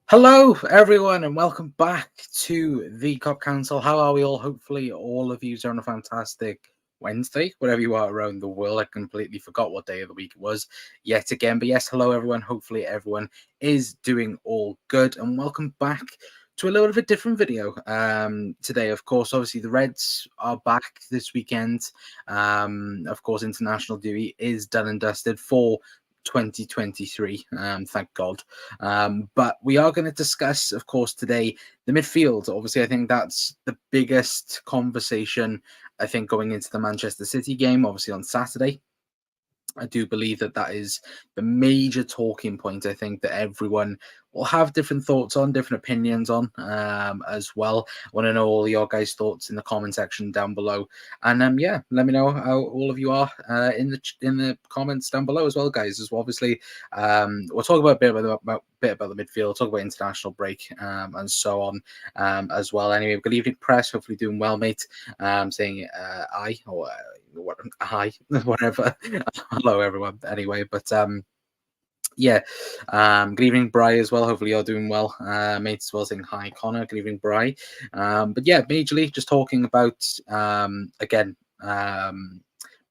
Hello, everyone, and welcome back to the Cop Council. How are we all? Hopefully, all of you are on a fantastic Wednesday, wherever you are around the world. I completely forgot what day of the week it was yet again. But yes, hello, everyone. Hopefully, everyone is doing all good, and welcome back to a little bit of a different video today. Of course, obviously, the Reds are back this weekend. Of course, international duty is done and dusted for 2023. Thank God. But we are going to discuss, of course, today the midfield. Obviously, I think that's the biggest conversation, I think, going into the Manchester City game, obviously on Saturday. I do believe that is the major talking point. I think that everyone will have different thoughts on, different opinions on, as well. I want to know all your guys' thoughts in the comment section down below, and yeah, let me know how all of you are in the comments down below as well, guys. As well, obviously, we'll talk about a bit about the midfield, talk about international break, and so on, as well. Anyway, good evening, press. Hopefully, doing well, mate. Saying aye or. Hi, whatever. Hello, everyone. Anyway, but yeah. Good evening, Bri, as well. Hopefully, you're doing well. Mate as well saying hi, Connor. Good evening, Bri. But yeah, majorly just talking about again.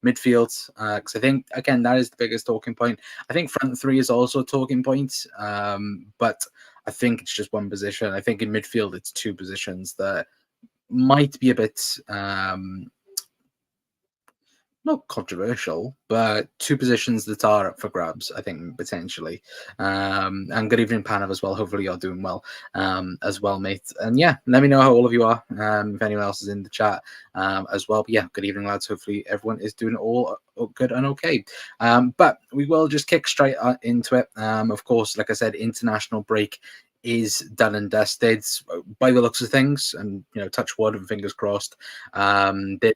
Midfield, because I think again that is the biggest talking point. I think front three is also a talking point, but I think it's just one position. I think in midfield it's two positions that might be a bit not controversial, but two positions that are up for grabs, I think, potentially. And good evening, Panav, as well. Hopefully you're doing well as well, mate. And yeah, let me know how all of you are, if anyone else is in the chat as well. But yeah, good evening, lads. Hopefully everyone is doing all good and okay. But we will just kick straight into it. Of course, like I said, international break is done and dusted by the looks of things, and touch wood and fingers crossed. There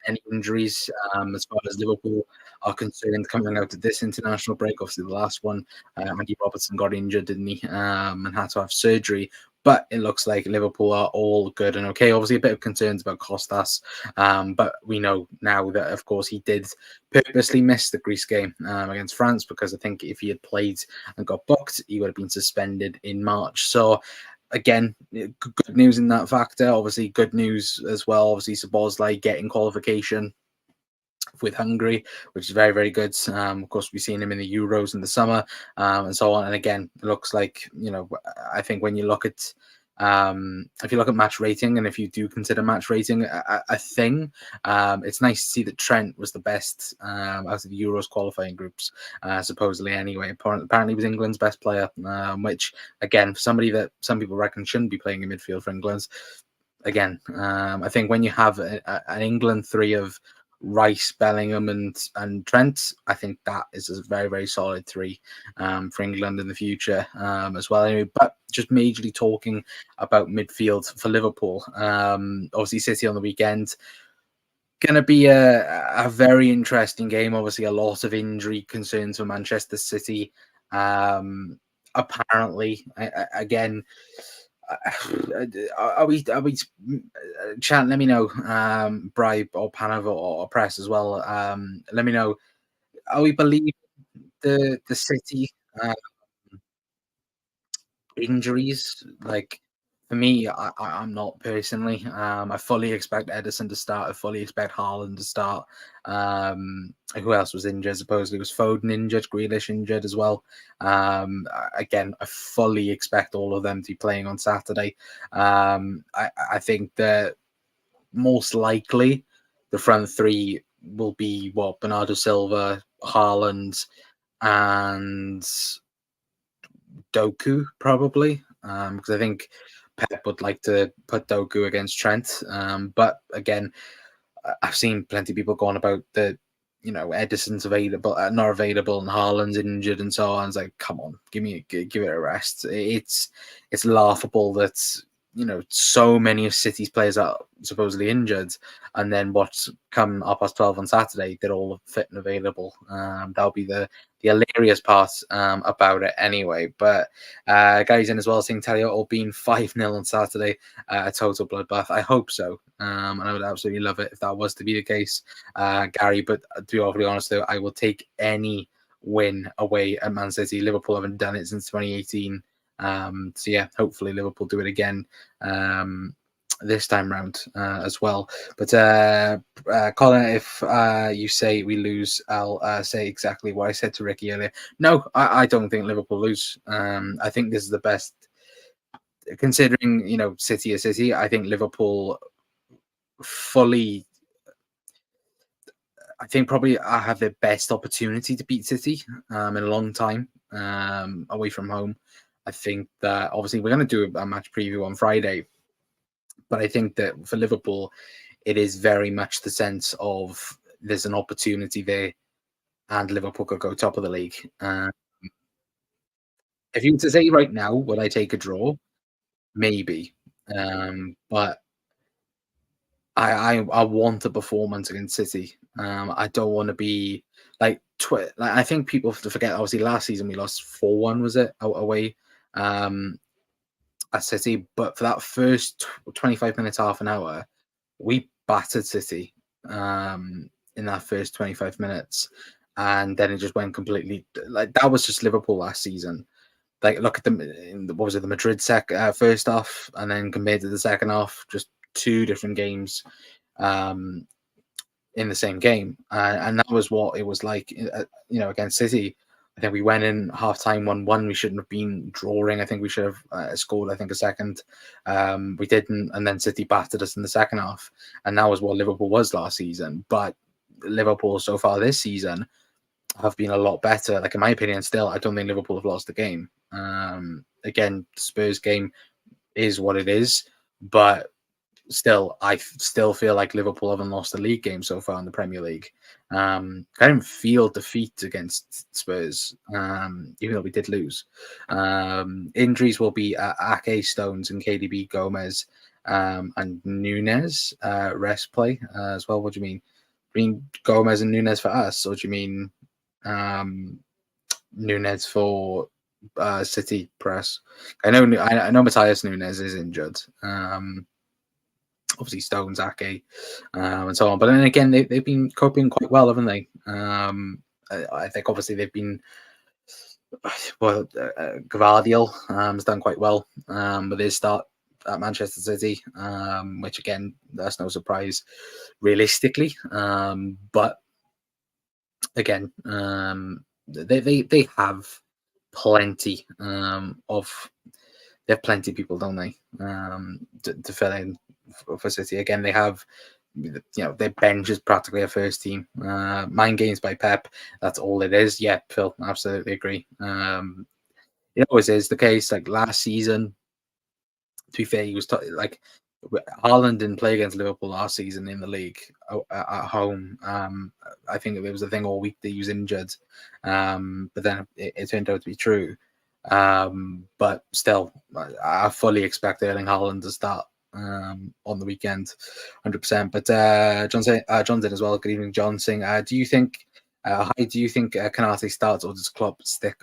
any injuries as far as Liverpool are concerned coming out of this international break. Obviously, the last one, Andy Robertson got injured, didn't he, and had to have surgery. But it looks like Liverpool are all good and okay. Obviously, a bit of concerns about Costas, but we know now that, of course, he did purposely miss the Greece game against France, because I think if he had played and got booked, he would have been suspended in March. So again, good news in that factor. Obviously, good news as well. Obviously, Szoboszlai getting qualification with Hungary, which is very, very good. Of course, we've seen him in the Euros in the summer, and so on. And again, it looks like, I think when you look at if you look at match rating, and if you do consider match rating a thing, it's nice to see that Trent was the best out of the Euros qualifying groups, supposedly anyway. Apparently he was England's best player, which again, for somebody that some people reckon shouldn't be playing in midfield for England, again, I think when you have an England three of Rice, Bellingham, and Trent, I think that is a very, very solid three for England in the future as well. Anyway, but just majorly talking about midfield for Liverpool. Obviously, City on the weekend. Going to be a very interesting game. Obviously, a lot of injury concerns for Manchester City. Apparently, again, are we chat? Let me know, Bribe or Panav or press as well. Let me know. Are we believing the City injuries? Like, for me, I'm not personally. I fully expect Edison to start. I fully expect Haaland to start. Who else was injured? Supposedly was Foden injured, Grealish injured as well. Again, I fully expect all of them to be playing on Saturday. I think that most likely the front three will be Bernardo Silva, Haaland, and Doku, probably, because I think Pep would like to put Doku against Trent. But again, I've seen plenty of people going about the, Edison's available, not available, and Haaland's injured, and so on. It's like, come on, give it a rest. It's laughable that so many of City's players are supposedly injured, and then what's come up past 12 on Saturday, they're all fit and available. That'll be the hilarious part about it anyway. But Gary's in as well, saying Talia all being 5-0 on Saturday, a total bloodbath. I hope so, and I would absolutely love it if that was to be the case, Gary. But to be awfully honest, though, I will take any win away at Man City. Liverpool haven't done it since 2018. So yeah, hopefully Liverpool do it again this time round as well. But Colin, if you say we lose, I'll say exactly what I said to Ricky earlier. No, I don't think Liverpool lose. I think this is the best, considering City is City. I think Liverpool fully. I think probably I have the best opportunity to beat City in a long time away from home. I think that obviously we're going to do a match preview on Friday, but I think that for Liverpool, it is very much the sense of there's an opportunity there, and Liverpool could go top of the league. If you were to say right now, would I take a draw? Maybe, but I want a performance against City. I don't want to be like like I think people have to forget. Obviously, last season we lost 4-1, was it away at City? But for that first 25 minutes, half an hour, we battered City in that first 25 minutes, and then it just went completely like that was just Liverpool last season. Like look at them, what was it, the Madrid first half, and then compared to the second half, just two different games um, in the same game, and that was what it was like. Against City. I think we went in half time 1-1. We shouldn't have been drawing. I think we should have scored. I think a second. We didn't, and then City battered us in the second half, and that was what Liverpool was last season. But Liverpool so far this season have been a lot better. Like in my opinion, still, I don't think Liverpool have lost the game. Again, Spurs game is what it is, but still, I still feel like Liverpool haven't lost a league game so far in the Premier League. I didn't feel defeat against Spurs, even though we did lose. Injuries will be Ake, Stones, and KDB, Gomez, and Nunes rest play as well. What do you mean? Do you mean Gomez and Nunes for us, or do you mean Nunes for City press? I know Matthias Nunes is injured. Obviously Stones, Ake, and so on. But then again, they've been coping quite well, haven't they? I think obviously they've been Gvardiol has done quite well with his start at Manchester City, which again, that's no surprise realistically. But again, they have plenty of they have plenty of people, don't they? To fill in for City. Again, they have, their bench is practically a first team. Mind games by Pep. That's all it is. Yeah, Phil, absolutely agree. It always is the case. Like last season, to be fair, he was like Haaland didn't play against Liverpool last season in the league at home. I think it was a thing all week that he was injured, but then it turned out to be true. But still, I fully expect Erling Haaland to start on the weekend, 100%. But John said as well. Good evening, John. Saying, do you think Kanate starts, or does Klopp stick?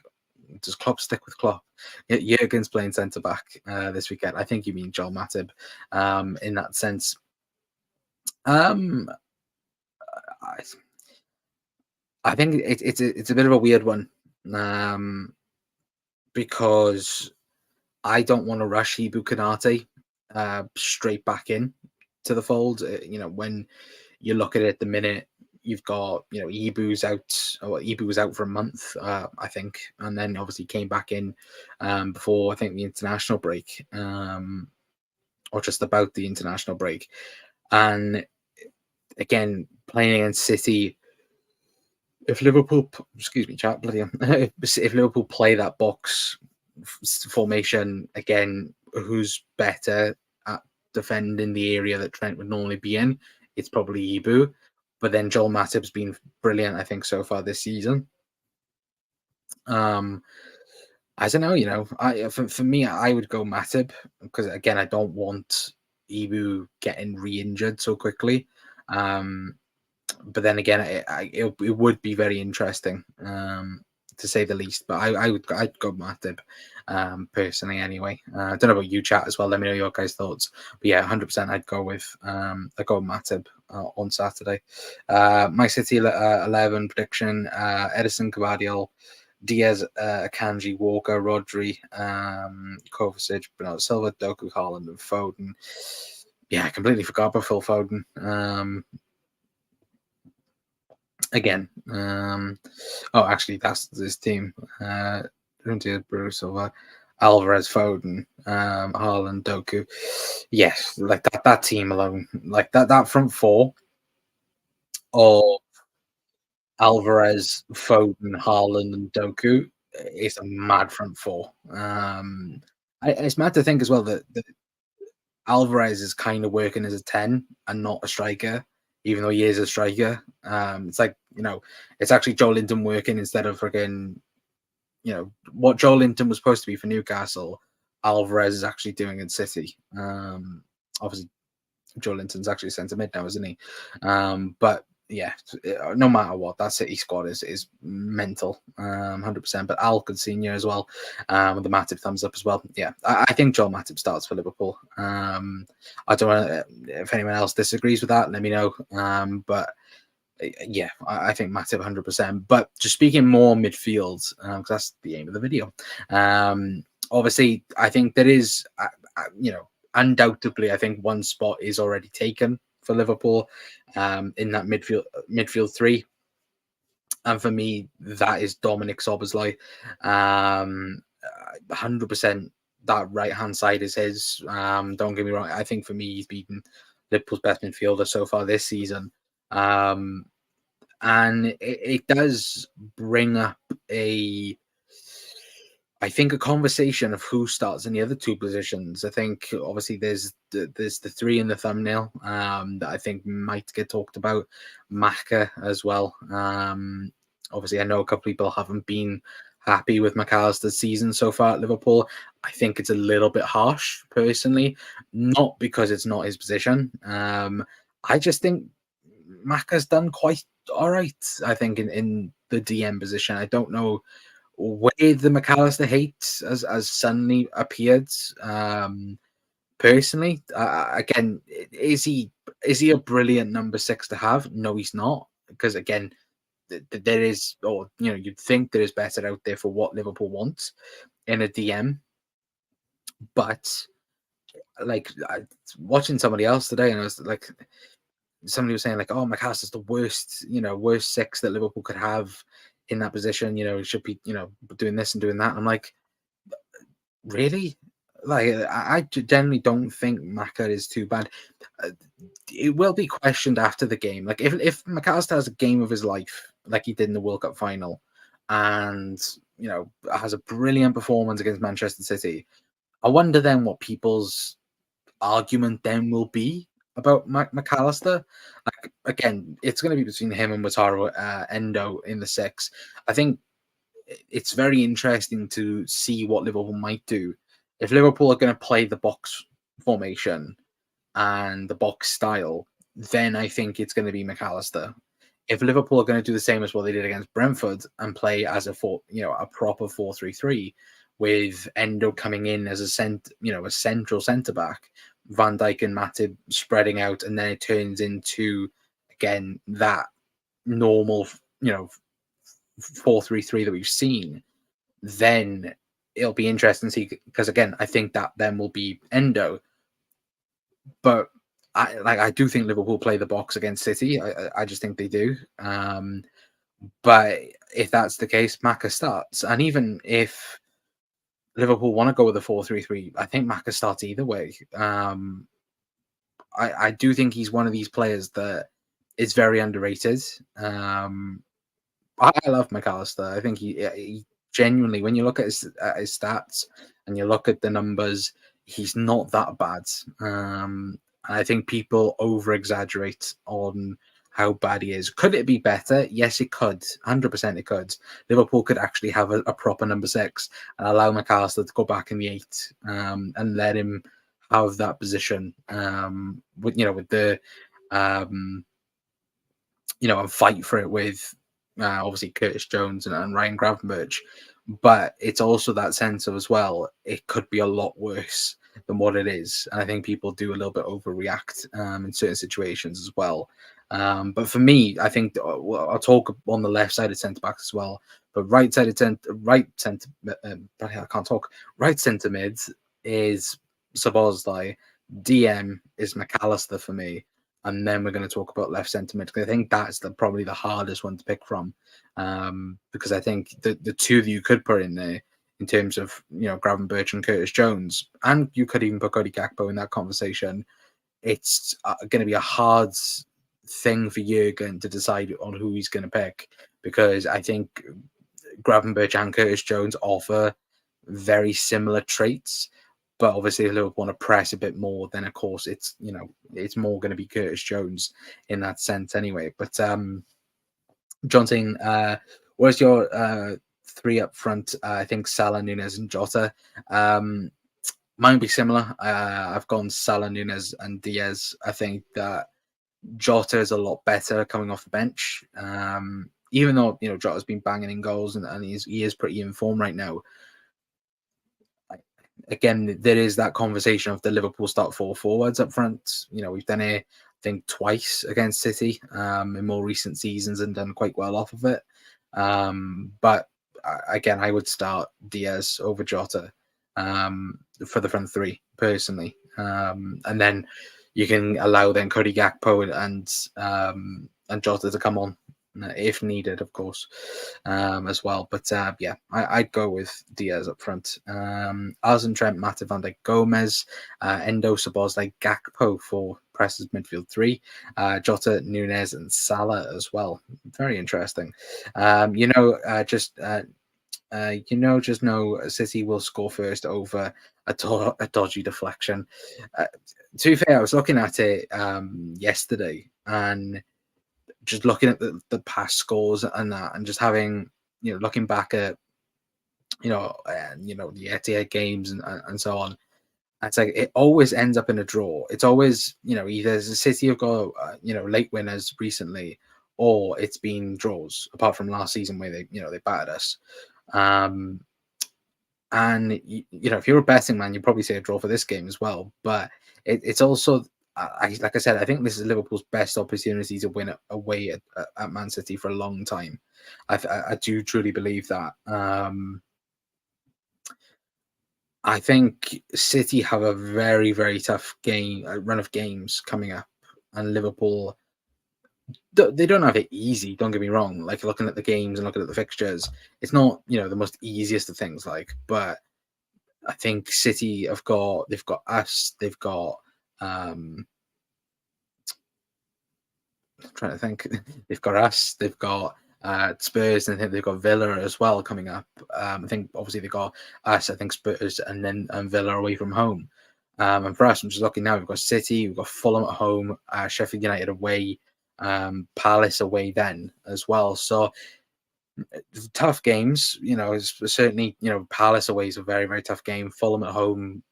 Does Klopp stick with Klopp? Jurgen's playing centre back this weekend. I think you mean Joel Matip in that sense. I think it's a bit of a weird one because I don't want to rush Ibu Kanate straight back in to the fold. When you look at it at the minute, you've got Ibu's out. Ibu was out for a month, I think, and then obviously came back in before I think the international break, or just about the international break. And again, playing against City, if Liverpool, excuse me, chat, bloody, if Liverpool play that box formation again, who's better at defending the area that Trent would normally be in? It's probably Ibu. But then Joel Matip's been brilliant, I think, so far this season. I don't know, for me, I would go Matip because again, I don't want Ibu getting re-injured so quickly. But then again, it would be very interesting, to say the least. But I'd go Matip personally anyway. I don't know about you, chat as well. Let me know your guys' thoughts. But yeah, 100%. I'd go Matip on Saturday. My City 11 prediction: Edison, Gvardiol, Diaz, Akanji, Walker, Rodri, Kovacic, Bernardo Silva, Doku, Haaland, and Foden. Yeah, I completely forgot about Phil Foden. Again, oh, actually, that's this team. Diaz, Bruno Silva, Alvarez, Foden, Haaland, Doku. Yes, like that team alone, like that front four of Alvarez, Foden, Haaland, and Doku is a mad front four. It's mad to think as well that Alvarez is kind of working as a 10 and not a striker, even though he is a striker. It's like, it's actually Joe Linton working instead of freaking, what Joe Linton was supposed to be for Newcastle, Alvarez is actually doing in City. Obviously, Joe Linton's actually centre mid now, isn't he? But yeah, no matter what, that City squad is mental, 100%. But Al Senior as well, with the Matip thumbs up as well. Yeah, I think Joel Matip starts for Liverpool. I don't know if anyone else disagrees with that. Let me know. But yeah, I think Matip 100%. But just speaking more midfield, because that's the aim of the video. Obviously, I think there is, undoubtedly, I think one spot is already taken for Liverpool in that midfield three. And for me, that is Dominic Szoboszlai. 100% that right-hand side is his. Don't get me wrong. I think for me, he's beaten Liverpool's best midfielder so far this season. And it does bring up I think a conversation of who starts in the other two positions. I think obviously there's the three in the thumbnail that I think might get talked about. Maka as well. Obviously, I know a couple of people haven't been happy with McAllister's season so far at Liverpool. I think it's a little bit harsh, personally, not because it's not his position. I just think Maka's done quite all right. I think in the DM position. I don't know where the McAllister hate has suddenly appeared. Personally, again, is he a brilliant number six to have? No, he's not. Because again, there is, or you'd think there is better out there for what Liverpool wants in a DM. But like watching somebody else today, and I was like, somebody was saying like, "Oh, McAllister's the worst six that Liverpool could have in that position. He should be, doing this and doing that." And I'm like, really? Like, I generally don't think Maka is too bad. It will be questioned after the game. Like, if McAllister has a game of his life, like he did in the World Cup final, and has a brilliant performance against Manchester City, I wonder then what people's argument then will be about McAllister. Like, again, it's going to be between him and Wataru Endo in the six. I think it's very interesting to see what Liverpool might do. If Liverpool are going to play the box formation and the box style, then I think it's going to be McAllister. If Liverpool are going to do the same as what they did against Brentford and play as a proper 4-3-3 with Endo coming in as a central centre back, Van Dijk and Matip spreading out, and then it turns into again that normal 4-3-3 that we've seen, then it'll be interesting to see, because again, I think that then will be Endo. But I do think Liverpool play the box against City. I just think they do. But if that's the case, Maka starts. And even if Liverpool want to go with a 4-3-3, I think Maka starts either way. I do think he's one of these players that is very underrated. I love McAllister. I think he genuinely, when you look at his stats and you look at the numbers, he's not that bad. I think people over exaggerate on how bad he is. Could it be better? Yes, it could. 100% it could. Liverpool could actually have a proper number six and allow McAllister to go back in the 8 and let him have that position with the and fight for it with obviously Curtis Jones and Ryan Gravenberch. But it's also that sense of as well, it could be a lot worse than what it is. And I think people do a little bit overreact in certain situations as well. But for me, I think I'll talk on the left side of centre backs as well. But I can't talk. Right centre mid is Szoboszlai. DM is McAllister for me, and then we're going to talk about left centre mid, because I think that's probably the hardest one to pick from, because I think the two that you could put in there in terms of Gravenberch and Curtis Jones, and you could even put Cody Gakpo in that conversation. It's going to be a hard thing for Jurgen to decide on who he's going to pick, because I think Gravenberch and Curtis Jones offer very similar traits. But obviously, if Liverpool want to press a bit more, then of course it's more going to be Curtis Jones in that sense anyway. But Johnson, where's your three up front? I think Salah, Nunez, and Jota. Mine would be similar. I've gone Salah, Nunez, and Diaz. I think that Jota is a lot better coming off the bench. Even though Jota's been banging in goals and he is pretty in form right now. Again, there is that conversation of the Liverpool start four forwards up front. We've done it, I think, twice against City in more recent seasons and done quite well off of it. But again, I would start Diaz over Jota for the front three personally, and then you can allow then Cody Gakpo and Jota to come on if needed, of course, as well. But yeah, I'd go with Diaz up front. Alisson, Trent, Matip, Van Dijk, Gomez, Endo, Szoboszlai, Gakpo for Press's midfield three, Jota, Nunez, and Salah as well. Very interesting. Just know City will score first over a dodgy deflection. To be fair, I was looking at it yesterday and just looking at the past scores and that, and just having looking back at the Etihad games and so on. It's like it always ends up in a draw. It's always either the City have got late winners recently, or it's been draws. Apart from last season where they battered us. And if you're a betting man, you probably say a draw for this game as well. But it's also, like I said, I think this is Liverpool's best opportunity to win away at Man City for a long time. I do truly believe that. I think City have a very, very tough run of games coming up, and Liverpool, they don't have it easy. Don't get me wrong. Like, looking at the games and looking at the fixtures, it's not the most easiest of things. But I think City they've got us, they've got I'm trying to think, they've got us, they've got Spurs, and I think they've got Villa as well coming up. I think obviously they've got us, I think Spurs, and then Villa away from home. And for us, I'm just looking now, we've got City, we've got Fulham at home, Sheffield United away, Palace away then as well. So tough games, certainly, Palace away is a very, very tough game. Fulham at home,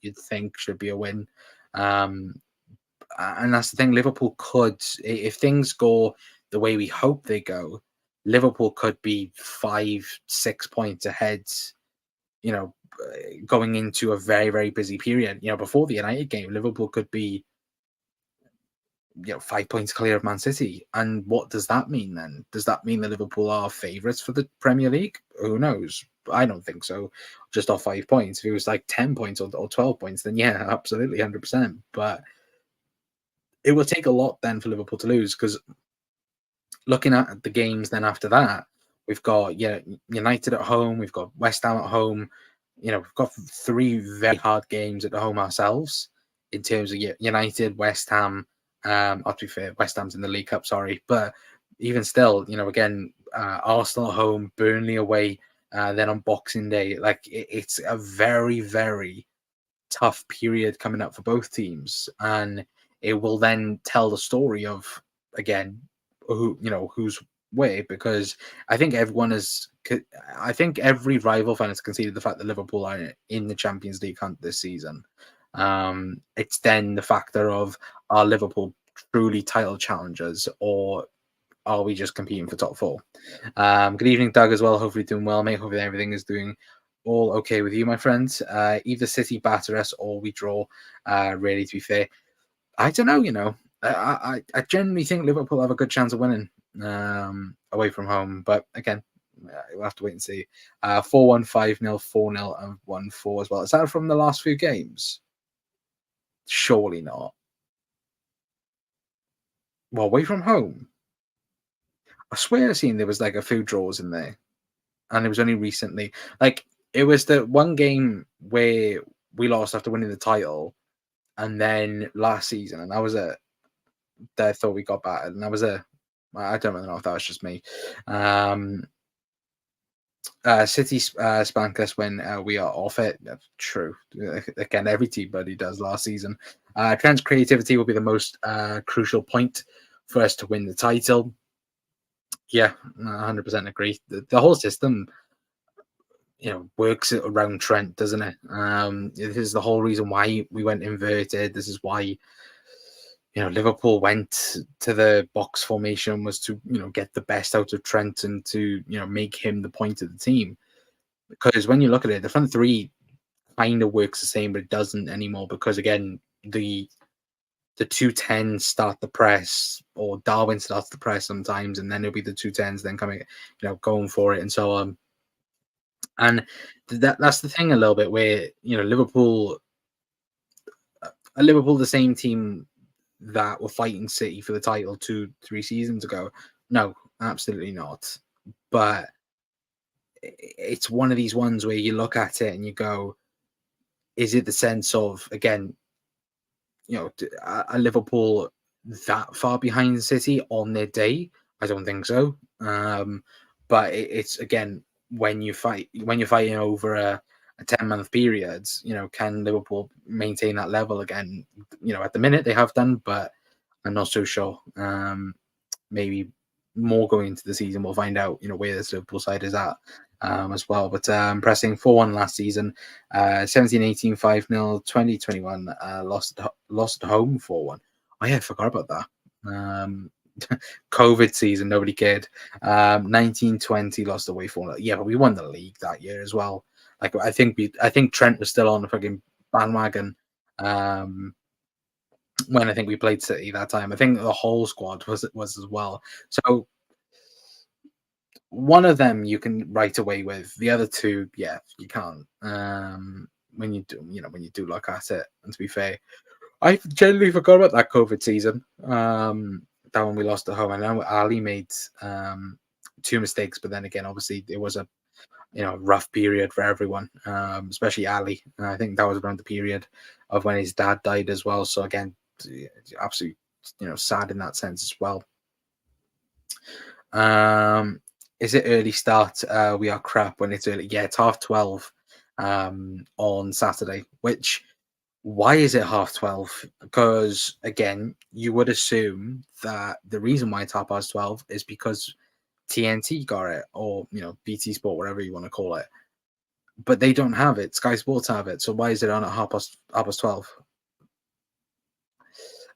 you'd think should be a win. And that's the thing, Liverpool could, if things go the way we hope they go, Liverpool could be 5-6 points ahead, going into a very, very busy period. Before the United game, Liverpool could be 5 points clear of Man City. And what does that mean then? Does that mean that Liverpool are favourites for the Premier League? Who knows? I don't think so. Just off 5 points. If it was like 10 points or 12 points, then yeah, absolutely, 100%. But it will take a lot then for Liverpool to lose, because looking at the games then after that, we've got United at home, we've got West Ham at home. We've got 3 very hard games at the home ourselves in terms of United, West Ham. To be fair, West Ham's in the League Cup, sorry, but even still, again, Arsenal at home, Burnley away, then on Boxing Day. Like, it's a very, very tough period coming up for both teams, and it will then tell the story of, again, who's way, because I think every rival fan has conceded the fact that Liverpool are in the Champions League hunt this season. It's then the factor of, are Liverpool truly title challengers, or are we just competing for top 4? Good evening, Doug, as well. Hopefully doing well, mate. Hopefully everything is doing all okay with you, my friends. Either City batter us or we draw, really, to be fair. I don't know, I genuinely think Liverpool have a good chance of winning away from home. But again, We'll have to wait and see. 4-1, 5-0, 4-0, and 1-4 as well. Is that from the last few games? Surely not. Well, away from home. I swear I've seen there was like a few draws in there, and it was only recently. Like it was the one game where we lost after winning the title, and then last season, and that was it. That I thought we got battered, and that was it. I don't know if that was just me. Um, City spank us when we are off it. That's true. Again, every team buddy does last season. Trent's creativity will be the most crucial point for us to win the title. Yeah, 100% agree. The whole system, works around Trent, doesn't it? This is the whole reason why we went inverted. This is why Liverpool went to the box formation, was to get the best out of Trent and to make him the point of the team. Because when you look at it, the front three kind of works the same, but it doesn't anymore because again the 210 start the press, or Darwin starts the press sometimes, and then it'll be the 210s then coming, going for it and so on. And that's the thing a little bit where Liverpool, Liverpool, the same team that were fighting City for the title 2-3 seasons ago. No, absolutely not. But it's one of these ones where you look at it and you go, is it the sense of, again, are Liverpool that far behind City on their day? I don't think so. But it's again, when you're fighting over a 10-month period, can Liverpool maintain that level again? At the minute they have done, but I'm not so sure. Maybe more going into the season, we'll find out, where this Liverpool side is at as well. But pressing 4-1 last season, 17-18, 5-0, 2021, lost at home 4-1. Oh yeah, I forgot about that. COVID season, nobody cared. 1920 lost away 4-0. Yeah, but we won the league that year as well. Like I think Trent was still on the fucking bandwagon. When I think we played City that time. I think the whole squad was as well. So one of them you can right away with. The other two, yeah, you can't. When you do look at it, and to be fair, I generally forgot about that COVID season. That one we lost at home. I know Ali made two mistakes, but then again, obviously it was a rough period for everyone, especially Ali. I think that was around the period of when his dad died as well. So again, absolutely, sad in that sense as well. Is it early start? We are crap when it's early. Yeah, it's 12:30 on Saturday. Which, why is it 12:30? Because again, you would assume that the reason why it's 12:30 is because TNT got it, or BT Sport, whatever you want to call it. But they don't have it. Sky Sports have it. So why is it on at half past 12?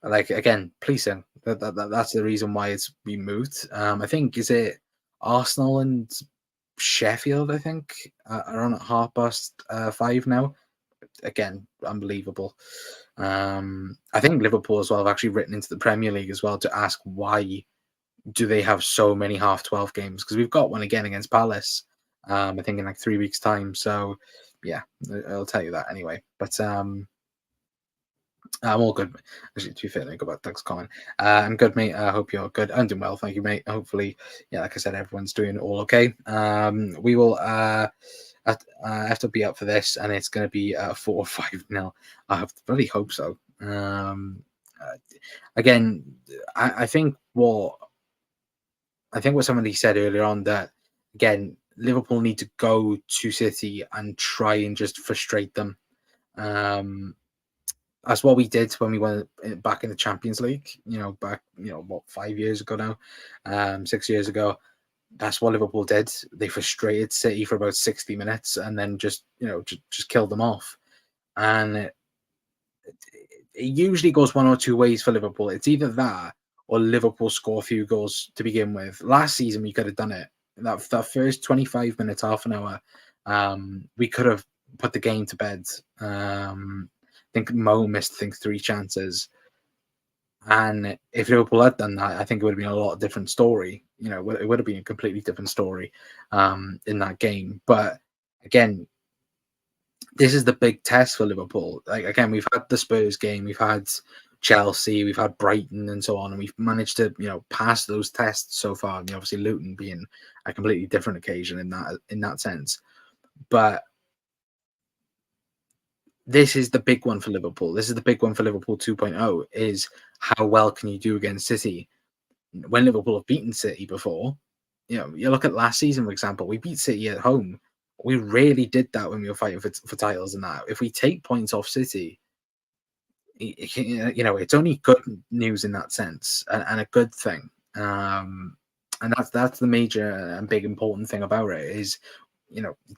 Like again, policing. That's the reason why it's been moved. I think, is it Arsenal and Sheffield? I think are on at 5:30 now. Again, unbelievable. I think Liverpool as well have actually written into the Premier League as well to ask why do they have so many 12:30 games, because we've got one again against Palace. I think in like 3 weeks' time. So yeah, I'll tell you that anyway. But I'm all good. Actually, to be fair, go back. Thanks, Colin. I'm good, mate. I hope you're good. I'm doing well, thank you, mate. Hopefully, yeah, like I said, everyone's doing all okay. We will have to be up for this, and it's going to be 4 or 5-0. I really hope so. Again, I think what somebody said earlier on, that again, Liverpool need to go to City and try and just frustrate them. That's what we did when we went back in the Champions League. Back 5 years ago now, 6 years ago. That's what Liverpool did. They frustrated City for about 60 minutes and then just killed them off. And it usually goes one or two ways for Liverpool. It's either that or Liverpool score a few goals to begin with. Last season, we could have done it. That first 25 minutes, half an hour, we could have put the game to bed. I think Mo missed, 3 chances. And if Liverpool had done that, I think it would have been a lot different story. It would have been a completely different story in that game. But again, this is the big test for Liverpool. Like again, we've had the Spurs game, we've had Chelsea, we've had Brighton, and so on, and we've managed to pass those tests so far. Obviously, Luton being a completely different occasion in that sense. But this is the big one for Liverpool. This is the big one for Liverpool 2.0 is how well can you do against City? When Liverpool have beaten City before, you look at last season, for example, we beat City at home. We rarely did that when we were fighting for titles and that. If we take points off City, it's only good news in that sense and a good thing. And that's the major and big important thing about it is,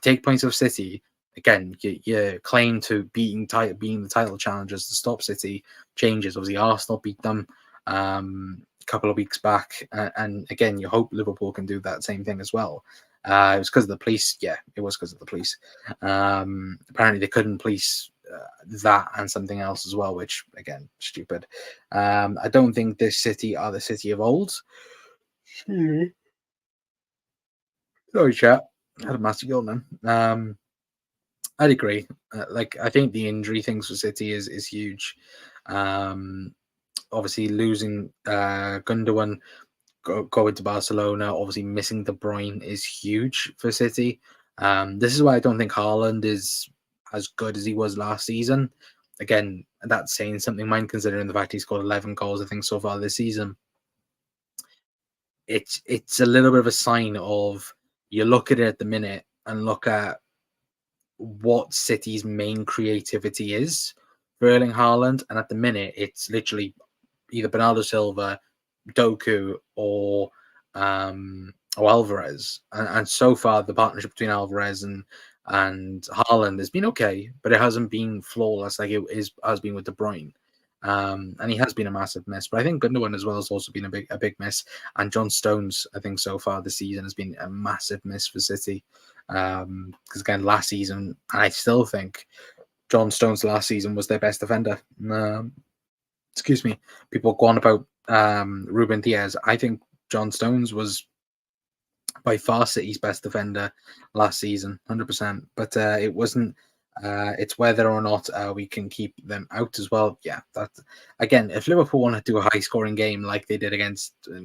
take points off City. Again, your claim to being the title challengers to stop City changes. Obviously, Arsenal beat them a couple of weeks back, and again, you hope Liverpool can do that same thing as well. It was because of the police. Yeah, it was because of the police. Apparently, they couldn't police that and something else as well, which again, stupid. I don't think this City are the City of old. Sorry, chat. I had a massive yawn then. I'd agree. I think the injury things for City is huge. Um, Obviously losing Gundogan, going to Barcelona, obviously missing De Bruyne is huge for City. This is why I don't think Haaland is as good as he was last season. Again, that's saying something, mind considering the fact he scored 11 goals, I think, so far this season. It's a little bit of a sign of, you look at it at the minute and look at what City's main creativity is for Erling Haaland, and at the minute it's literally either Bernardo Silva, Doku, or Alvarez. And so far, the partnership between Alvarez and Haaland has been okay, but it hasn't been flawless like has been with De Bruyne. And he has been a massive miss, but I think Gundogan as well has also been a big miss. And John Stones, I think so far this season has been a massive miss for City. Because again, last season, and I still think John Stones last season was their best defender. Excuse me. People go on about Ruben Diaz. I think John Stones was by far City's best defender last season, 100%. But it wasn't. It's whether or not we can keep them out as well. Yeah, that again, if Liverpool want to do a high-scoring game like they did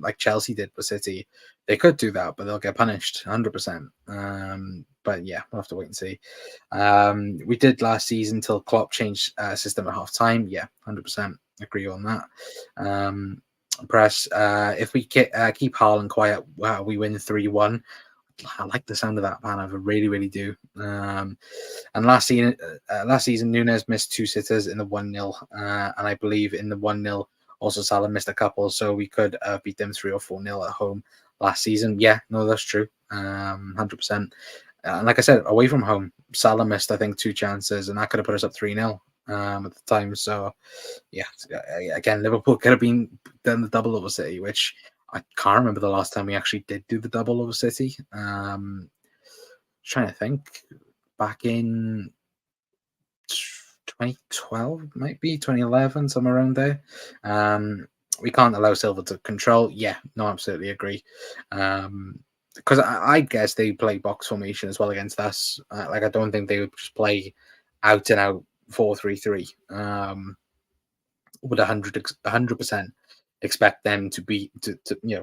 like Chelsea did with City, they could do that, but they'll get punished 100%. But yeah, we'll have to wait and see. We did last season till Klopp changed system at half time. Yeah, 100% agree on that. Press. If we keep Haaland quiet, we win 3-1. I like the sound of that, man. I really, really do. And last season, Nunes missed 2 sitters in the 1-0, and I believe in the 1-0, also Salah missed a couple, so we could beat them 3 or 4-0 at home last season. Yeah, no, that's true. 100%. And like I said, away from home, Salah missed, I think, 2 chances, and that could have put us up 3-0 at the time. So, yeah, again, Liverpool could have been done the double over City, which I can't remember the last time we actually did do the double over City. Trying to think, back in 2012, might be 2011, somewhere around there. We can't allow Silva to control. Yeah, no, absolutely agree. Because I guess they play box formation as well against us. I don't think they would just play out and out 4-3-3. Would 100% expect them to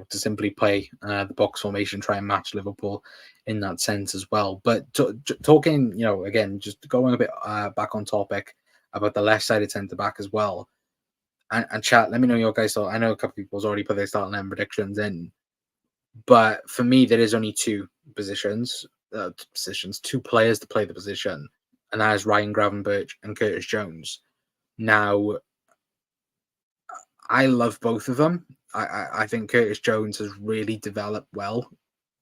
simply play the box formation, try and match Liverpool in that sense as well. But talking, again, just going a bit back on topic about the left-sided centre back as well. And chat, let me know your guys' thought. I know a couple of people's already put their starting and predictions in, but for me, there is only 2 positions, 2 players to play the position, and that is Ryan Gravenberch and Curtis Jones. Now, I love both of them. I think Curtis Jones has really developed well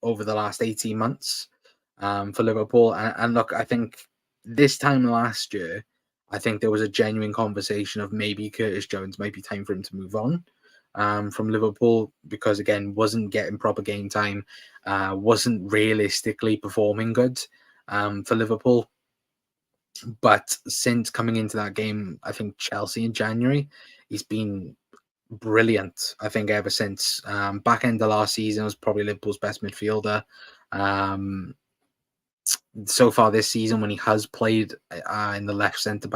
over the last 18 months for Liverpool. And look, I think this time last year, I think there was a genuine conversation of maybe Curtis Jones might be time for him to move on from Liverpool because, again, wasn't getting proper game time, wasn't realistically performing good for Liverpool. But since coming into that game, I think Chelsea in January, he's been brilliant. I think ever since back end of last season was probably Liverpool's best midfielder. Um, so far this season, when he has played in the left centre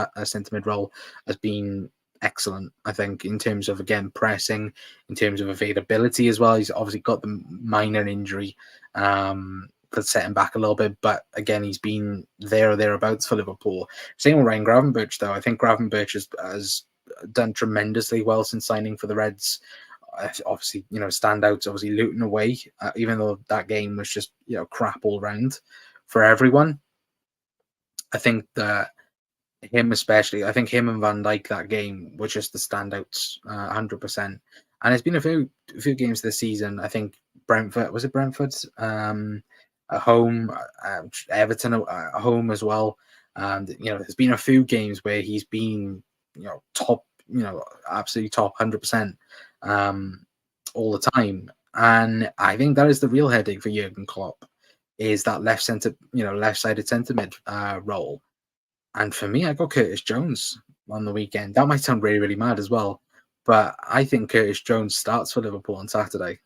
mid role, has been excellent. I think in terms of again pressing, in terms of availability as well. He's obviously got the minor injury that set him back a little bit, but again he's been there or thereabouts for Liverpool. Same with Ryan Gravenberch though. I think Gravenberch has done tremendously well since signing for the Reds. Obviously, standouts. Obviously, Luton away, even though that game was just crap all round for everyone. I think that him especially, I think him and Van Dijk that game were just the standouts, 100%. And it's been a few games this season. I think Brentford was it Brentford at home, Everton at home as well. And there's been a few games where he's been top, absolutely top 100% all the time. And I think that is the real headache for Jurgen Klopp is that left-sided centre mid role. And for me, I got Curtis Jones on the weekend. That might sound really, really mad as well, but I think Curtis Jones starts for Liverpool on Saturday.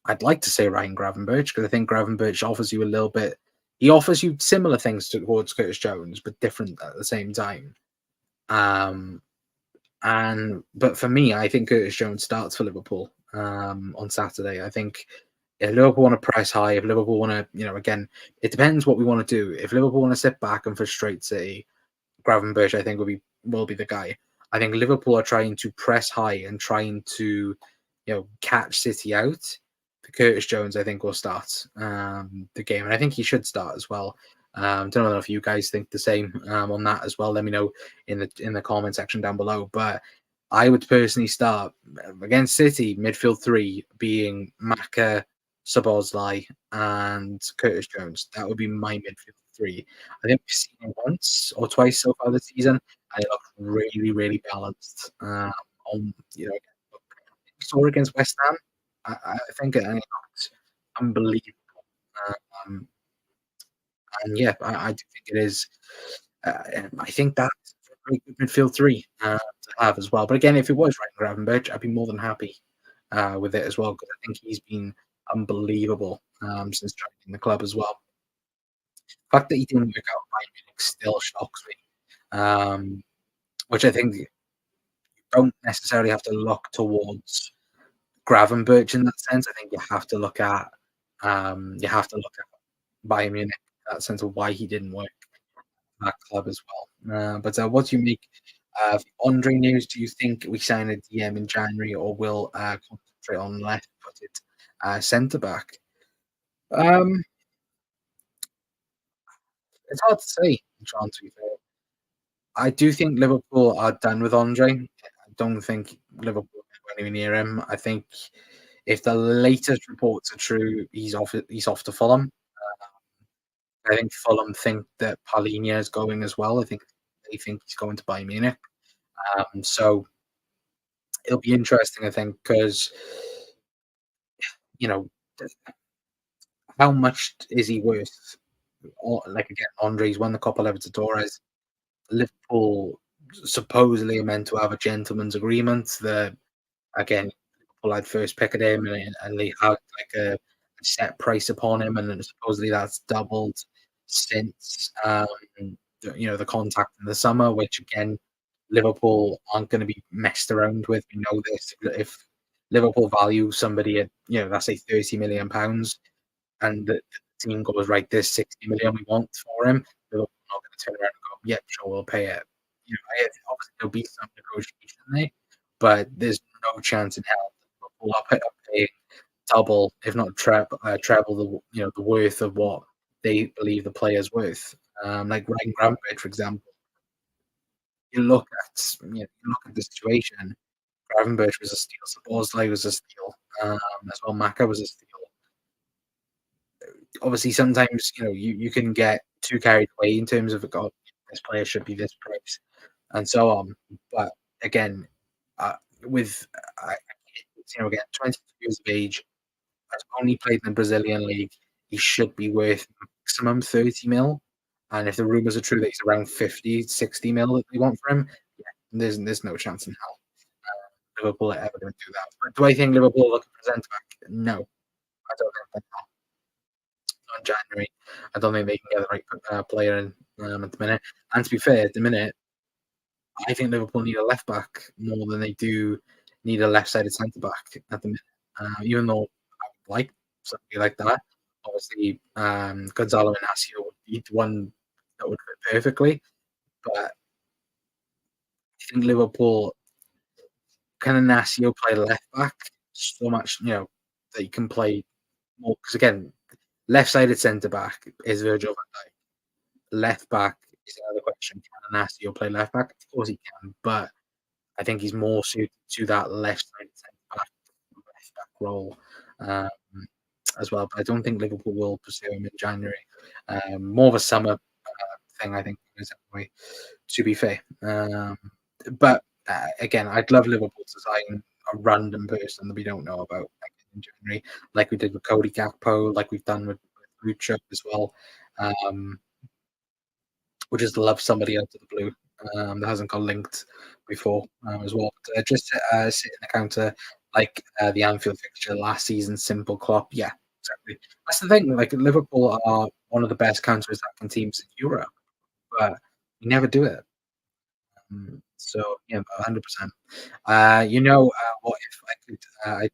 I'd like to say Ryan Gravenberch because I think Gravenberch offers you a little bit. He offers you similar things towards Curtis Jones, but different at the same time. But for me, I think Curtis Jones starts for Liverpool on Saturday. I think if Liverpool want to press high, if Liverpool want to, again, it depends what we want to do. If Liverpool want to sit back and frustrate City, Gravenberch, I think, will be the guy. I think Liverpool are trying to press high and trying to, catch City out. Curtis Jones, I think, will start the game, and I think he should start as well. Don't know if you guys think the same on that as well. Let me know in the comment section down below. But I would personally start against City midfield three being Maka, Szoboszlai, and Curtis Jones. That would be my midfield three. I think we've seen it once or twice so far this season, and it looked really, really balanced. We saw against West Ham. I think it looked unbelievable. Um, and yeah, I do think it is. I think that's a very good midfield three to have as well. But again, if it was Ryan Gravenberch, I'd be more than happy with it as well because I think he's been unbelievable since joining the club as well. The fact that he didn't work out Bayern Munich still shocks me, which I think you don't necessarily have to look towards Gravenberch in that sense. I think you have to look at Bayern Munich in that sense of why he didn't work at that club as well. But what do you make of Andre news? Do you think we sign a DM in January or will concentrate on left-footed centre back? Um, it's hard to say, John. To be fair, I do think Liverpool are done with Andre. I don't think Liverpool will go anywhere near him. I think if the latest reports are true, he's off. He's off to Fulham. I think Fulham think that Palhinha is going as well. I think they think he's going to Bayern Munich. So it'll be interesting, I think, because you know how much is he worth? Or, like again, Andre's won the Copa Libertadores. Liverpool supposedly are meant to have a gentleman's agreement that again Liverpool had first pick at him and they had like a set price upon him, and then supposedly that's doubled since the contact in the summer, which again Liverpool aren't going to be messed around with. We know this. If Liverpool value somebody at let's say £30 million, and the team goes right, there's 60 million we want for him, Liverpool not going to turn around and go, yep, sure, we'll pay it. Obviously there'll be some negotiation there, but there's no chance in hell that Liverpool are paying double, if not treble the worth of what they believe the player's worth. Like Ryan Gravenberch, for example, you look at the situation. Gravenberch was a steal. Szoboszlai was a steal. As well, Maka was a steal. Obviously, sometimes you can get too carried away in terms of God, this player should be this price, and so on. But again, with again, 22 years of age, has only played in the Brazilian league. He should be worth maximum 30 mil. And if the rumors are true that he's around 50, 60 mil that they want for him, yeah, there's no chance in hell. Liverpool are ever going to do that. But do I think Liverpool look at centre back? No, I don't think not in January. I don't think they can get the right player in at the minute. And to be fair, at the minute, I think Liverpool need a left back more than they do need a left-sided centre back at the minute. Even though I would like somebody like that, obviously Gonzalo Inacio would be the one that would fit perfectly. But I think Liverpool can Inacio play left back so much, that he can play more. Because again, left-sided centre back is Virgil van Dijk. Left back is another question. Can Inacio play left back? Of course he can, but I think he's more suited to that left-sided centre back, left back role um, as well. But I don't think Liverpool will pursue him in January. More of a summer thing, I think, is anyway, to be fair. But again, I'd love Liverpool to sign a random person that we don't know about in January, like we did with Cody Gakpo, like we've done with Lucho as well. Um, we just love somebody out of the blue that hasn't got linked before as well. But, just sit in the counter like the Anfield fixture last season, simple Klopp. Yeah, exactly. That's the thing. Like Liverpool are one of the best counter-attacking teams in Europe, but we never do it. So yeah, 100%. What if I could? I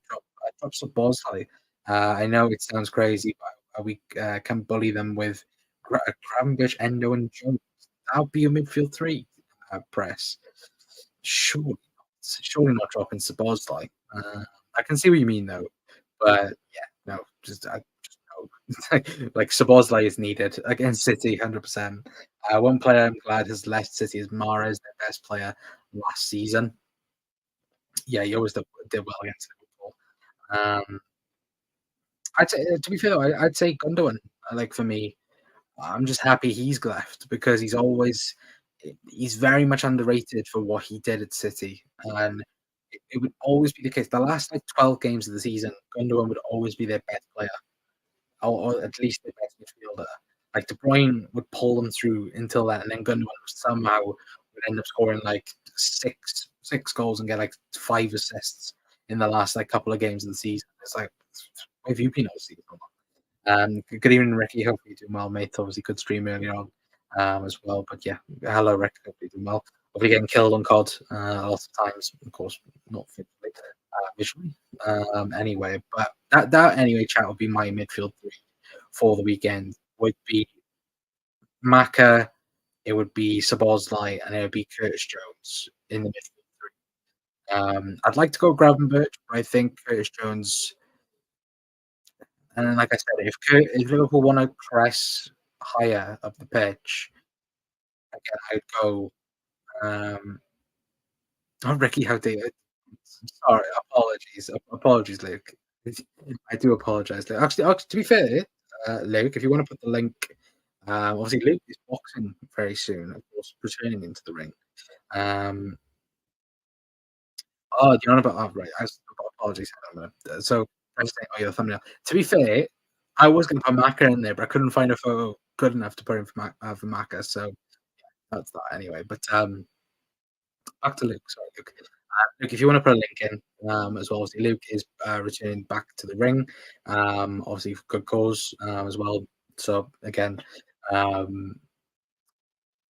drop some balls, Holly. I know it sounds crazy, but we can bully them with Gravenberch, Endo, and Jones. That'll be a midfield three press. Surely, surely not dropping Sabozlai. I can see what you mean though, but yeah, no, just no. Like Sabozlai is needed against City, 100%. One player I'm glad has left City is Mahrez, their best player last season. Yeah, he always did well against Liverpool. I'd say, to be fair, though, I'd say Gundogan. Like for me, I'm just happy he's left because he's very much underrated for what he did at City, and it would always be the case. The last like 12 games of the season, Gundogan would always be their best player, or at least their best midfielder. Like De Bruyne would pull them through until that, and then Gundogan somehow would end up scoring like six goals and get like 5 assists in the last like couple of games of the season. It's like, where have you been all season? Good evening, Ricky. Hope you're doing well, mate. Obviously, good stream earlier on as well. But yeah, hello, Rick. Hope you're doing well. Hopefully, getting killed on COD lots of times. Of course, not physically, visually. Anyway, but that anyway, chat would be my midfield three for the weekend. Would be Maka, it would be Sabozlai, and it would be Curtis Jones in the midfield three. I'd like to go Gravenberch, but I think Curtis Jones. And then, like I said, if Liverpool want to press higher up the pitch, again, I'd go. Um, oh, Ricky, how dare you? Sorry, apologies, Luke. I do apologise. Actually, to be fair, Luke, if you want to put the link, obviously Luke is boxing very soon, of course, returning into the ring. Oh, do you know about? Oh, right. Apologies. So, I was saying, oh, yeah, the thumbnail. To be fair, I was going to put Maka in there, but I couldn't find a photo good enough to put in for Maka. So that's that anyway. But back to Luke. Sorry, Luke. Luke, if you want to put a link in as well, obviously Luke is returning back to the ring. Obviously for good cause as well. So again, um,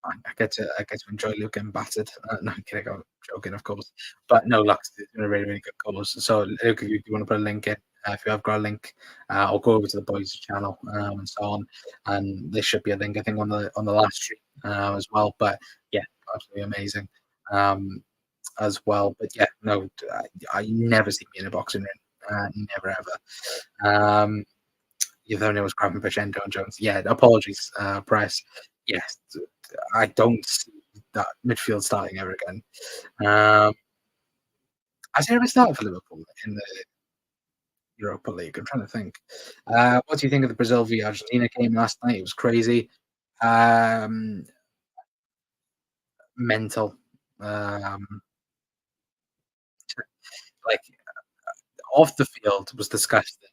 I get to enjoy Luke getting battered. No, I'm kidding. I'm joking, of course. But no, look, it's been a really, really good cause. So, Luke, if you want to put a link in, if you have got a link, I'll go over to the boys' channel and so on. And there should be a link, I think, on the last stream as well. But yeah, absolutely amazing as well. But yeah, no, I never see me in a boxing ring. Never ever. You thought it was Gravenberch, Endo, and Jones. Yeah, apologies, press. Yes, I don't see that midfield starting ever again. Has he ever started for Liverpool in the Europa League? I'm trying to think. What do you think of the Brazil v Argentina game last night? It was crazy. Um, Mental. Um, like off the field was disgusting.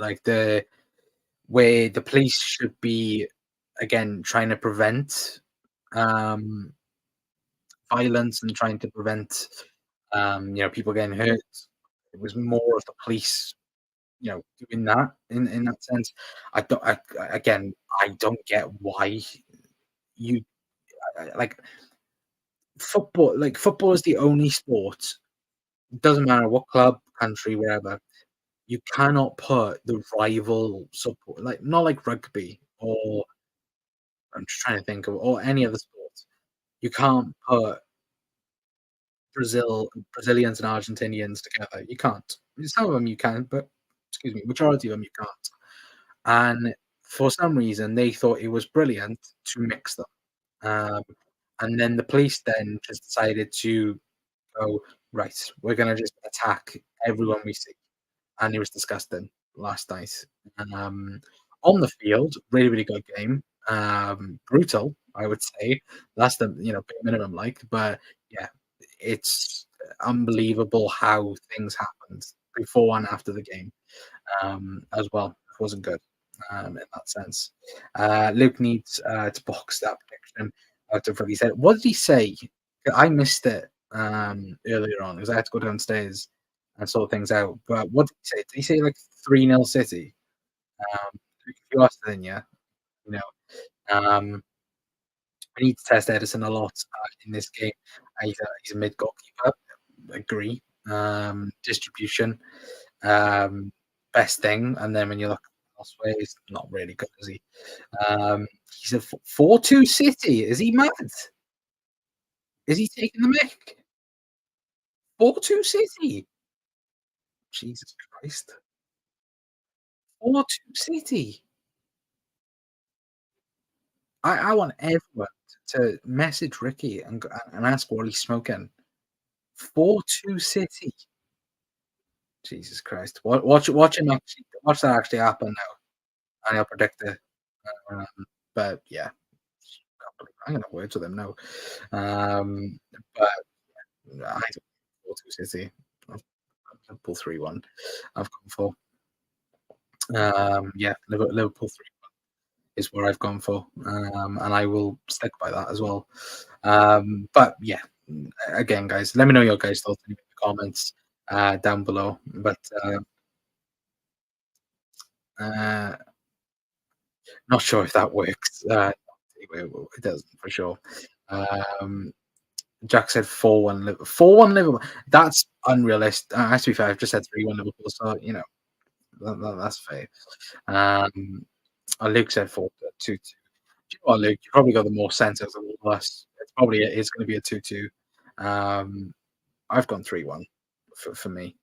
Like the where the police should be again trying to prevent um, violence and trying to prevent People getting hurt. It was more of the police, doing that in that sense. Again, I don't get why you like football. Like football is the only sport. Doesn't matter what club, country, wherever. You cannot put the rival support, like not like rugby or I'm just trying to think of or any other sport. You can't put Brazilians and Argentinians together. You can't. Some of them you can, but excuse me, majority of them you can't. And for some reason, they thought it was brilliant to mix them. Um, and then the police then just decided to go, right, we're gonna just attack everyone we see. And it was disgusting last night. Um, on the field, really, really good game. Brutal, I would say. That's the bare minimum, like. But yeah, it's unbelievable how things happened before and after the game, as well. It wasn't good, in that sense. Luke needs to box that prediction out of what he said. What did he say? I missed it earlier on because I had to go downstairs and sort things out. But what did he say? Did he say like 3-0 City? If you asked then, yeah, you know. We need to test Edison a lot in this game. He's a mid goalkeeper. Agree. Distribution, um, best thing. And then when you look elsewhere, he's not really good, is he? He's a 4-2 City. Is he mad? Is he taking the mick? 4-2 City. Jesus Christ. 4-2 City. I want everyone to message Ricky and ask what he's smoking. 4-2 City. Jesus Christ. Watch that actually happen now, and he'll predict it. Um, but yeah, I'm gonna have words with him now. But I don't 4-2 City. Liverpool 3-1. I've gone for. Yeah, Liverpool 3 is where I've gone for, and I will stick by that as well. But yeah, again, guys, let me know your guys' thoughts in the comments down below. But uh, not sure if that works. It doesn't for sure. Um, Jack said 4-1 Liverpool. 4-1 Liverpool. That's unrealistic. To be fair, I've just said 3-1 Liverpool, so that's fair. Luke said 4-2. Do you know what, Luke? You probably got the more sense of all of us. It's going to be a 2-2. Um, I've gone 3-1 for me.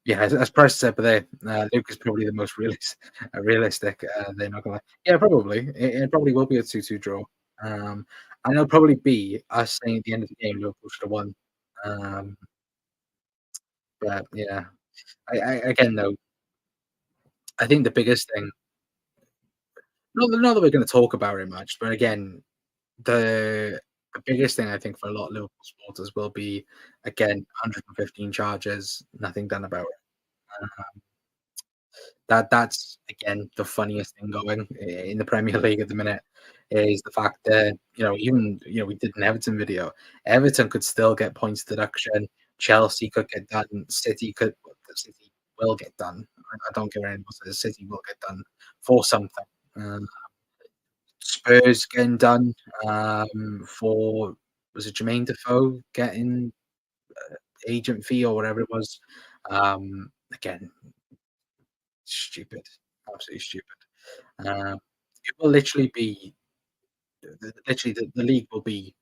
Yeah, as Price said, but there, Luke is probably the most realistic. They're not gonna. Yeah, probably. It probably will be a 2-2 draw. And it'll probably be us saying at the end of the game Liverpool should have won. Um, but yeah, again though, I think the biggest thing. Not that we're going to talk about it much, but again, the the biggest thing I think for a lot of Liverpool supporters will be again 115 charges, nothing done about it. That's again the funniest thing going in the Premier League at the minute is the fact that even we did an Everton video. Everton could still get points deduction. Chelsea could get done. City will get done. I don't care what anyone says. City will get done for something. Um, Spurs getting done for was it Jermaine Defoe getting agent fee or whatever it was. Again, stupid, absolutely stupid. It will literally be the league will be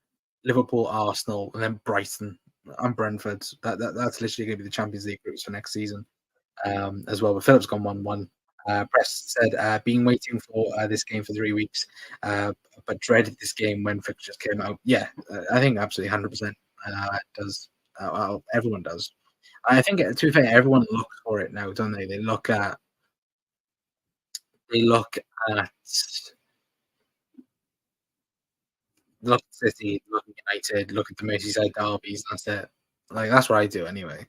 Liverpool, Arsenal, and then Brighton and Brentford. That's literally going to be the Champions League groups for next season as well. But Philip's gone 1-1. Press said, been waiting for this game for 3 weeks, but dreaded this game when fixtures came out. Yeah, I think absolutely 100% does. Well, everyone does. I think, to be fair, everyone looks for it now, don't they? They look at look at City, look at United, look at the Merseyside derbies. That's it. Like that's what I do anyway.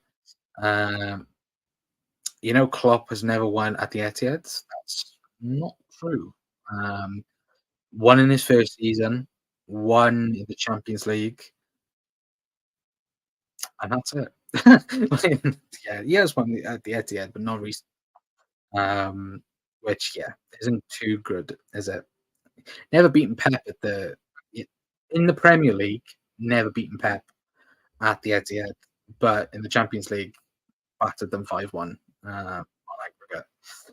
Um, Klopp has never won at the Etihad. That's not true. Um, One in his first season, one in the Champions League, and that's it. Yeah, he has one at the Etihad, but not recent. Um, which yeah, isn't too good, is it? Never beaten Pep at the I in the Premier League, never beaten Pep at the Etihad, but in the Champions League, battered them 5-1, on aggregate.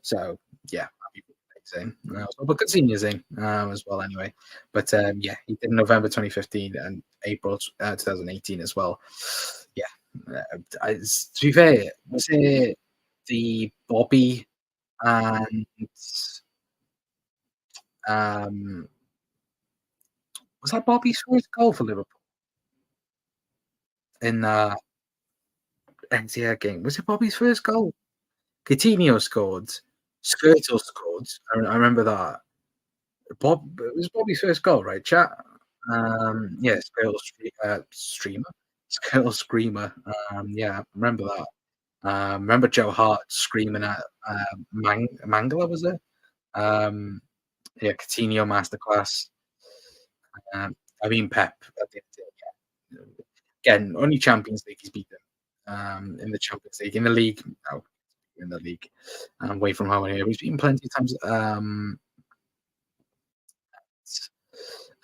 So, yeah, happy birthday to him, but good seeing you, as well anyway. But, yeah, he did November 2015 and April 2018 as well. Yeah, to be fair, was it the Bobby and, um was that Bobby's first goal for Liverpool in the NCAA game? Was it Bobby's first goal? Coutinho scored. Skrtel scored. I remember that. It was Bobby's first goal, right, chat? Yeah, Streamer? Skrtel Screamer. Yeah, I remember that. Remember Joe Hart screaming at, Mangala, was it? Um, yeah, Coutinho masterclass. I mean Pep at the end of the day, yeah. Again, only Champions League he's beaten, in the Champions League. In the league, no, in the league, away from home anyway. He's beaten plenty of times, um,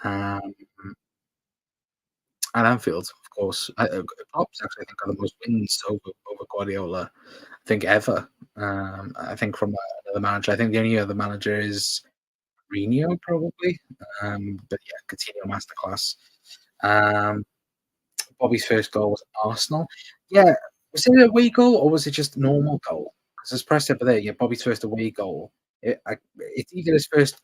at Anfield, of course. Klopp's actually, I think, got the most wins over Guardiola, I think, ever. I think from another manager. I think the only other manager is Mourinho, probably. But yeah, Coutinho masterclass. Um, Bobby's first goal was at Arsenal. Yeah, was it a away goal or was it just a normal goal? Because there's press over there. Yeah, Bobby's first away goal. It's either his first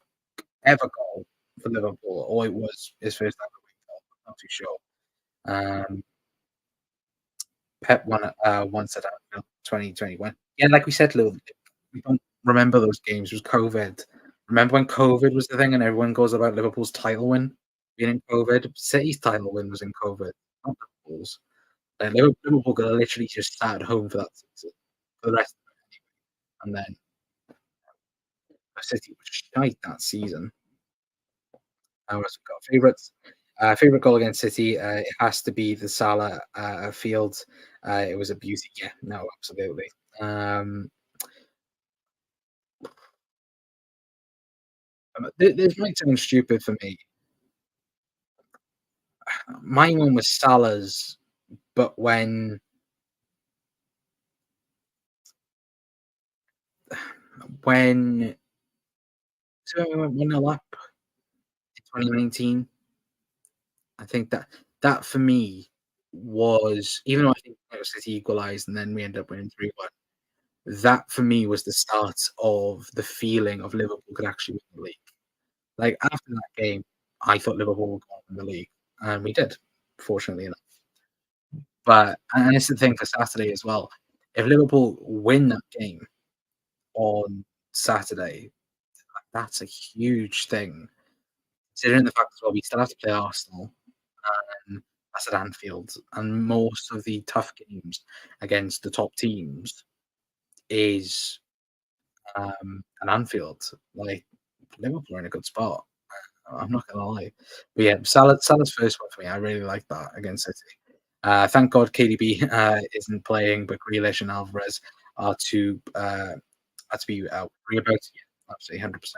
ever goal for Liverpool or it was his first ever away goal. I'm not too sure. Um, Pep won it once at Anfield, 2021. Yeah, like we said, Lou, we don't remember those games. It was COVID. Remember when COVID was the thing and everyone goes about Liverpool's title win being in COVID? City's title win was in COVID, not Liverpool's. And Liverpool could have literally just sat at home for that season, for the rest of it, and then City was shite that season. What's we got? Favourites? Favourite goal against City, it has to be the Salah, field. It was a beauty. Yeah, no, absolutely. This might sound stupid for me. My one was Salah's, but when so when we went 1-0 up in 2019, I think that for me was even though I think City equalised and then we ended up winning 3-1, that for me was the start of the feeling of Liverpool could actually win the league. Like, after that game, I thought Liverpool would go win the league, and we did, fortunately enough. But and it's the thing for Saturday as well. If Liverpool win that game on Saturday, that's a huge thing, considering the fact as well we still have to play Arsenal, and that's at Anfield, and most of the tough games against the top teams is, at Anfield. Like, Liverpool are in a good spot. I'm not gonna lie. But yeah, Salah's first one for me. I really like that against City. Thank God KDB isn't playing, but Grealish and Alvarez are to be worried about. Yeah, absolutely 100%.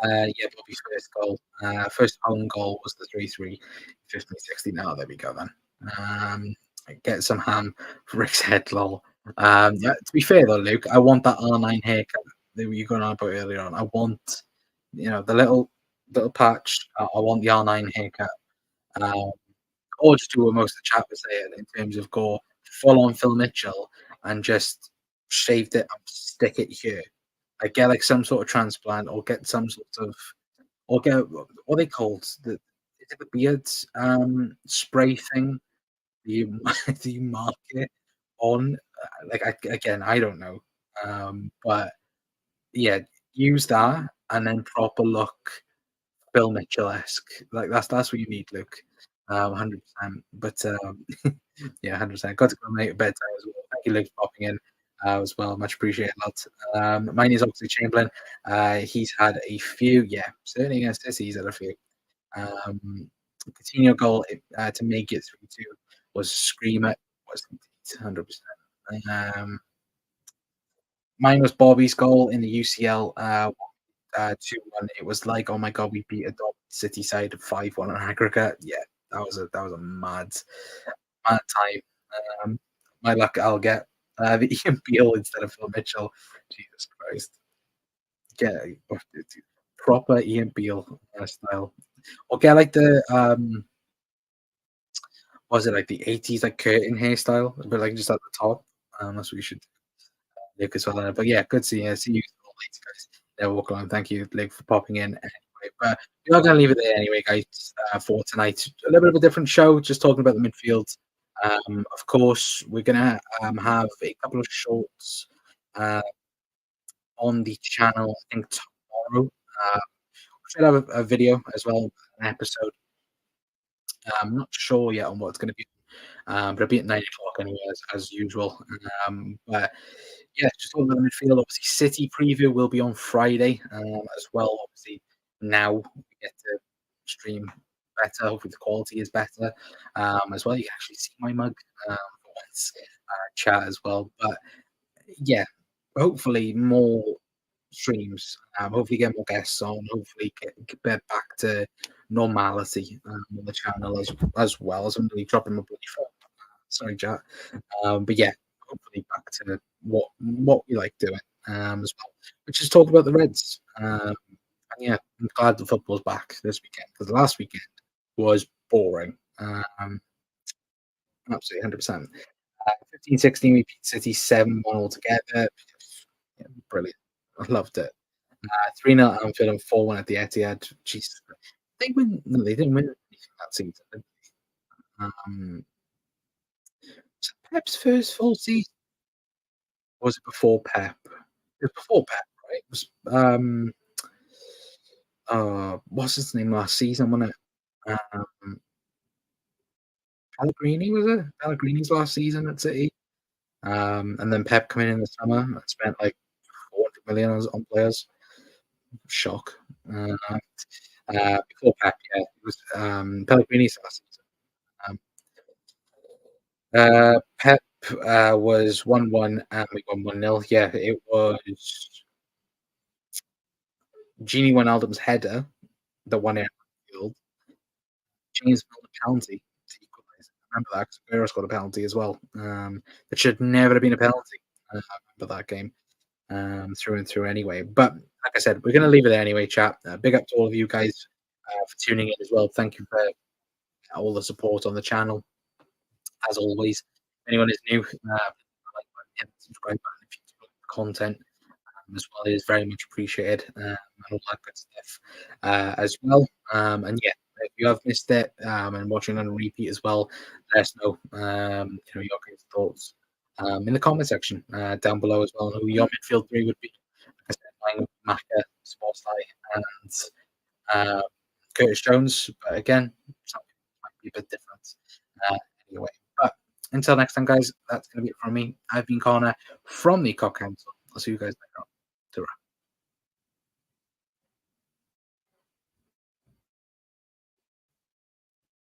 Yeah, Bobby's first goal, first home goal was the 3-3, 15-16. Oh, there we go then. Get some ham for Rick's head, lol. Yeah, to be fair though, Luke, I want that R9 haircut that you were going on about earlier on. I want, the little patch. I want the R9 haircut. Um, or just do what most of the chat was saying in terms of go full on Phil Mitchell and just shaved it and stick it here. Like get like some sort of transplant or get some sort of or get what are they called? Is it the beard spray thing? Do you do you mark it on? Again, I don't know. But yeah, use that and then proper look Bill Mitchell-esque. Like that's what you need, Luke. 100%. But yeah, 100%. Got to go mate at bedtime as well. Thank you, Luke, for popping in as well. Much appreciated, lads. Mine is obviously Chamberlain. He's had a few, yeah, certainly against this, he's had a few. Um, Coutinho goal to make it 3-2 was a screamer. was indeed, 100%. Mine was Bobby's goal in the UCL 2-1. It was like, oh my god, we beat a Dog City side 5-1 on aggregate. Yeah, that was a mad time. Um, my luck, I'll get the Ian Beale instead of Phil Mitchell. Jesus Christ, get proper Ian Beale style, or get like the was it like the 80s like curtain hairstyle, but like just at the top. That's what you should Luke as well. But yeah, good seeing you. See you all later, guys. Yeah, walk along. Thank you, Luke, for popping in. Anyway, but we are going to leave it there anyway, guys, for tonight. A little bit of a different show, just talking about the midfield. Of course, we're going to have a couple of shorts uh, on the channel, I think tomorrow. Uh, we should have a video as well, an episode. I'm not sure yet on what it's going to be, but it'll be at 9 o'clock anyway, as usual. But yeah, just talking about the midfield. Obviously, City preview will be on Friday as well. Obviously, now we get to stream better. Hopefully, the quality is better as well. You can actually see my mug for once, chat as well. But yeah, hopefully more streams. Hopefully get more guests on. Hopefully get back to normality on the channel as well as I'm really dropping my bloody phone. Sorry, chat. But yeah, hopefully back to what we like doing as well, which is talk about the Reds. And yeah, I'm glad the football's back this weekend because last weekend was boring. Absolutely 100%. 15-16, we beat City 7-1 altogether. Yeah, brilliant. I loved it. 3-0 at Anfield and 4-1 at the Etihad. Jesus. They win. No, they didn't win anything that season. Did they? Was it Pep's first full season? Or was it before Pep? It was before Pep, right? It was what's his name last season, wasn't it? Pellegrini, was it? Pellegrini's last season at City. And then Pep coming in the summer and spent like 400 million on players. Shock. Before Pep, yeah, it was Pellegrini's last season. Pep was 1-1 and we won 1-0. Yeah, it was Gini Wijnaldum's header, the one in field. James Milner penalty to equalise. I remember that because Aguero scored a penalty as well. It should never have been a penalty. I remember that game through and through anyway. But like I said, we're going to leave it there anyway, chat. Big up to all of you guys for tuning in as well. Thank you for all the support on the channel. As always, if anyone is new, like button, hit the subscribe button if you like the content as well. It is very much appreciated and all that good stuff as well. And yeah, if you have missed it and watching on repeat as well, let us know your guys' thoughts in the comment section down below as well. Who your midfield three would be? Like I said, mine would be Maka, Sportslight, and Curtis Jones. But again, some people might be a bit different anyway. But until next time, guys, that's going to be it from me. I've been Connor from the Cock Council. I'll see you guys later on.